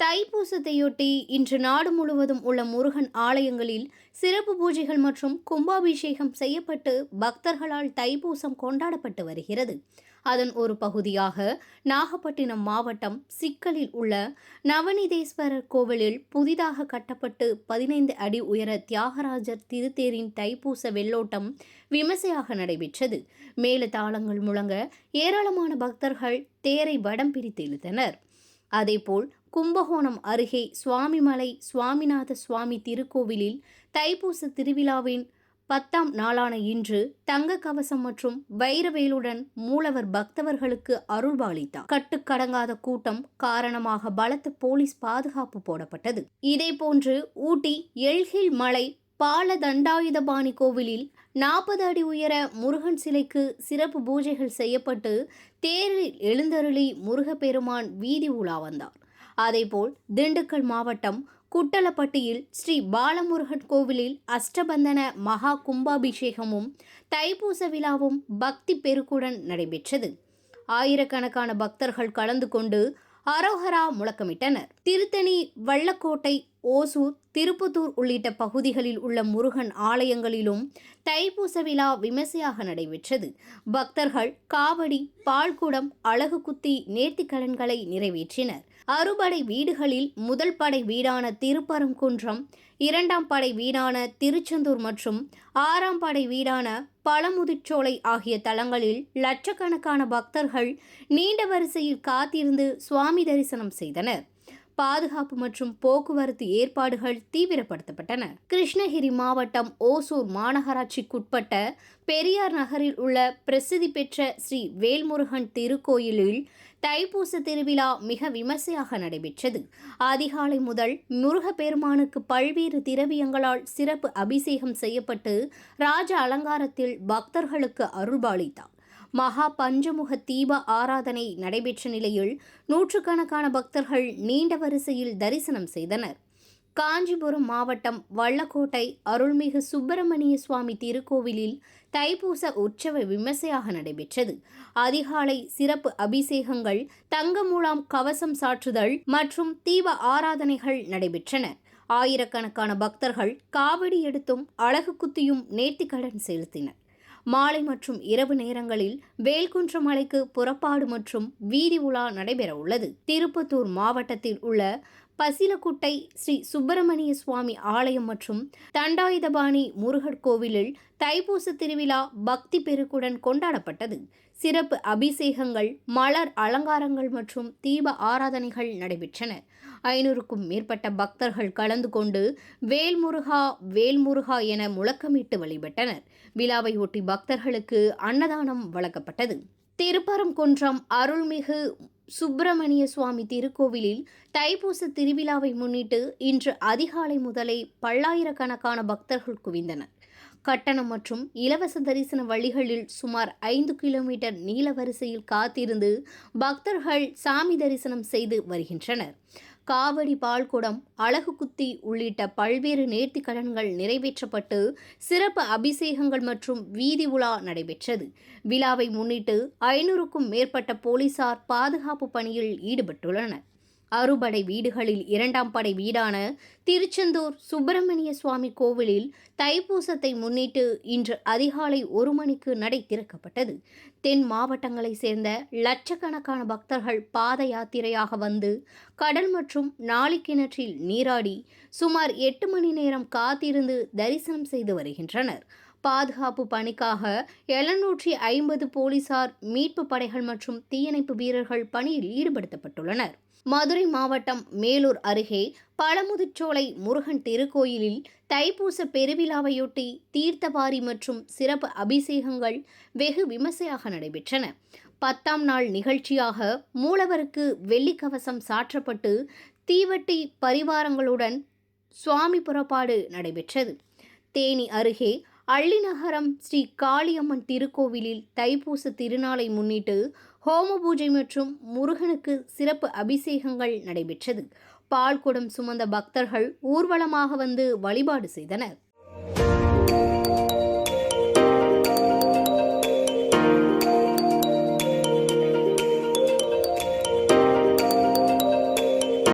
தைப்பூசத்தையொட்டி இன்று நாடு முழுவதும் உள்ள முருகன் ஆலயங்களில் சிறப்பு பூஜைகள் மற்றும் கும்பாபிஷேகம் செய்யப்பட்டு பக்தர்களால் தைப்பூசம் கொண்டாடப்பட்டு வருகிறது. அதன் ஒரு பகுதியாக நாகப்பட்டினம் மாவட்டம் சிக்கலில் உள்ள நவநீதேஸ்வரர் கோவிலில் புதிதாக கட்டப்பட்டு 15 அடி உயர தியாகராஜர் திருத்தேரின் தைப்பூச வெள்ளோட்டம் விமர்சையாக நடைபெற்றது. மேளதாளங்கள் முழங்க ஏராளமான பக்தர்கள் தேரை வடம் பிடித்து இழுத்தனர். அதேபோல் கும்பகோணம் அருகே சுவாமிமலை சுவாமிநாத சுவாமி திருக்கோவிலில் தைப்பூச திருவிழாவின் 10ஆம் நாளான இன்று தங்க கவசம் மற்றும் வைரவேலுடன் மூலவர் பக்தவர்களுக்கு அருள்பாலித்தார். கட்டுக்கடங்காத கூட்டம் காரணமாக பலத்த போலீஸ் பாதுகாப்பு போடப்பட்டது. இதேபோன்று ஊட்டி எல்ஹில் மலை பாலதண்டாயுதபாணி கோவிலில் 40 அடி உயர முருகன் சிலைக்கு சிறப்பு பூஜைகள் செய்யப்பட்டு தேரில் எழுந்தருளி முருகப்பெருமான் வீதி உலா வந்தார். அதேபோல் திண்டுக்கல் மாவட்டம் குட்டலப்பட்டியில் ஸ்ரீ பாலமுருகன் கோவிலில் அஷ்டபந்தன மகா கும்பாபிஷேகமும் தைப்பூச விழாவும் பக்தி பெருக்குடன் நடைபெற்றது. ஆயிரக்கணக்கான பக்தர்கள் கலந்து கொண்டு அரோஹரா முழக்கமிட்டனர். திருத்தணி, வள்ளக்கோட்டை, ஓசூர், திருப்பத்தூர் உள்ளிட்ட பகுதிகளில் உள்ள முருகன் ஆலயங்களிலும் தைப்பூச விழா விமர்சையாக நடைபெற்றது. பக்தர்கள் காவடி, பால்குடம், அழகு குத்தி நேர்த்திக்கடன்களை நிறைவேற்றினர். அறுபடை வீடுகளில் முதல் படை வீடான திருப்பரங்குன்றம், 2ஆம் படை வீடான திருச்செந்தூர் மற்றும் 6ஆம் படை வீடான பழமுதிர்ச்சோலை ஆகிய தலங்களில் லட்சக்கணக்கான பக்தர்கள் நீண்ட வரிசையில் காத்திருந்து சுவாமி தரிசனம் செய்தனர். பாதுகாப்பு மற்றும் போக்குவரத்து ஏற்பாடுகள் தீவிரப்படுத்தப்பட்டன. கிருஷ்ணகிரி மாவட்டம் ஓசூர் மாநகராட்சிக்குட்பட்ட பெரியார் நகரில் உள்ள பிரசித்தி பெற்ற ஸ்ரீ வேல்முருகன் திருக்கோயிலில் தைப்பூச திருவிழா மிக விமர்சையாக நடைபெற்றது. அதிகாலை முதல் முருகப்பெருமானுக்கு பல்வேறு திரவியங்களால் சிறப்பு அபிஷேகம் செய்யப்பட்டு ராஜ அலங்காரத்தில் பக்தர்களுக்கு அருள்பாலித்தார். மகா பஞ்சமுக தீப ஆராதனை நடைபெற்ற நிலையில் நூற்றுக்கணக்கான பக்தர்கள் நீண்ட வரிசையில் தரிசனம் செய்தனர். காஞ்சிபுரம் மாவட்டம் வள்ளக்கோட்டை அருள்மிகு சுப்பிரமணிய சுவாமி திருக்கோவிலில் தைப்பூச உற்சவ விமர்சையாக நடைபெற்றது. அதிகாலை சிறப்பு அபிஷேகங்கள், தங்கமூலம் கவசம் சாற்றுதல் மற்றும் தீப ஆராதனைகள் நடைபெற்றன. ஆயிரக்கணக்கான பக்தர்கள் காவடி எடுத்தும் அழகு குத்தியும் நேர்த்திக்கடன் செலுத்தினர். மாலை மற்றும் இரவு நேரங்களில் வேல்குன்றம் மலைக்கு புறப்பாடு மற்றும் வீதி உலா நடைபெற உள்ளது. திருப்பத்தூர் மாவட்டத்தில் உள்ள பசிலக்குட்டை ஸ்ரீ சுப்பிரமணிய சுவாமி ஆலயம் மற்றும் தண்டாயுதபாணி முருகர் கோவிலில் தைப்பூச திருவிழா பக்தி பெருக்குடன் கொண்டாடப்பட்டது. சிறப்பு அபிஷேகங்கள், மலர் அலங்காரங்கள் மற்றும் தீப ஆராதனைகள் நடைபெற்றன. 500க்கும் மேற்பட்ட பக்தர்கள் கலந்து கொண்டு வேல்முருகா வேல்முருகா என முழக்கமிட்டு வழிபட்டனர். விழாவை ஒட்டி பக்தர்களுக்கு அன்னதானம் வழங்கப்பட்டது. திருப்பரங்குன்றம் அருள்மிகு சுப்பிரமணிய சுவாமி திருக்கோவிலில் தைப்பூச திருவிழாவை முன்னிட்டு இன்று அதிகாலை முதலே பல்லாயிரக்கணக்கான பக்தர்கள் குவிந்தனர். கட்டணம் மற்றும் இலவச தரிசன வழிகளில் சுமார் 5 கிலோமீட்டர் நீள வரிசையில் காத்திருந்து பக்தர்கள் சாமி தரிசனம் செய்து வருகின்றனர். காவடி, பால்குடம், அழகு குத்தி உள்ளிட்ட பல்வேறு நேர்த்திக்கடன்கள் நிறைவேற்றப்பட்டு சிறப்பு அபிஷேகங்கள் மற்றும் வீதி உலா நடைபெற்றது. விழாவை முன்னிட்டு 500க்கும் மேற்பட்ட போலீசார் பாதுகாப்பு பணியில் ஈடுபட்டுள்ளனர். அறுபடை வீடுகளில் 2ஆம் படை வீடான திருச்செந்தூர் சுப்பிரமணிய சுவாமி கோவிலில் தைப்பூசத்தை முன்னிட்டு இன்று அதிகாலை 1 மணிக்கு நடை திறக்கப்பட்டது. தென் மாவட்டங்களை சேர்ந்த லட்சக்கணக்கான பக்தர்கள் பாத யாத்திரையாக வந்து கடல் மற்றும் நாளிக்கிணற்றில் நீராடி சுமார் 8 மணி நேரம் காத்திருந்து தரிசனம் செய்து வருகின்றனர். பாதுகாப்பு பணிக்காக 750 போலீசார், மீட்பு படைகள் மற்றும் தீயணைப்பு வீரர்கள் பணியில் ஈடுபடுத்தப்பட்டுள்ளனர். மதுரை மாவட்டம் மேலூர் அருகே பழமுதிர்ச்சோலை முருகன் திருக்கோயிலில் தைப்பூச பெருவிழாவையொட்டி தீர்த்தவாரி மற்றும் சிறப்பு அபிஷேகங்கள் வெகு விமர்சையாக நடைபெற்றன. 10ஆம் நாள் நிகழ்ச்சியாக மூலவருக்கு வெள்ளிக்கவசம் சாற்றப்பட்டு தீவட்டி பரிவாரங்களுடன் சுவாமி புறப்பாடு நடைபெற்றது. தேனி அருகே அள்ளிநகரம் ஸ்ரீ காளியம்மன் திருக்கோவிலில் தைப்பூச திருநாளை முன்னிட்டு ஹோம பூஜை மற்றும் முருகனுக்கு சிறப்பு அபிஷேகங்கள் நடைபெற்றது. பால்குடம் சுமந்த பக்தர்கள் ஊர்வலமாக வந்து வழிபாடு செய்தனர்.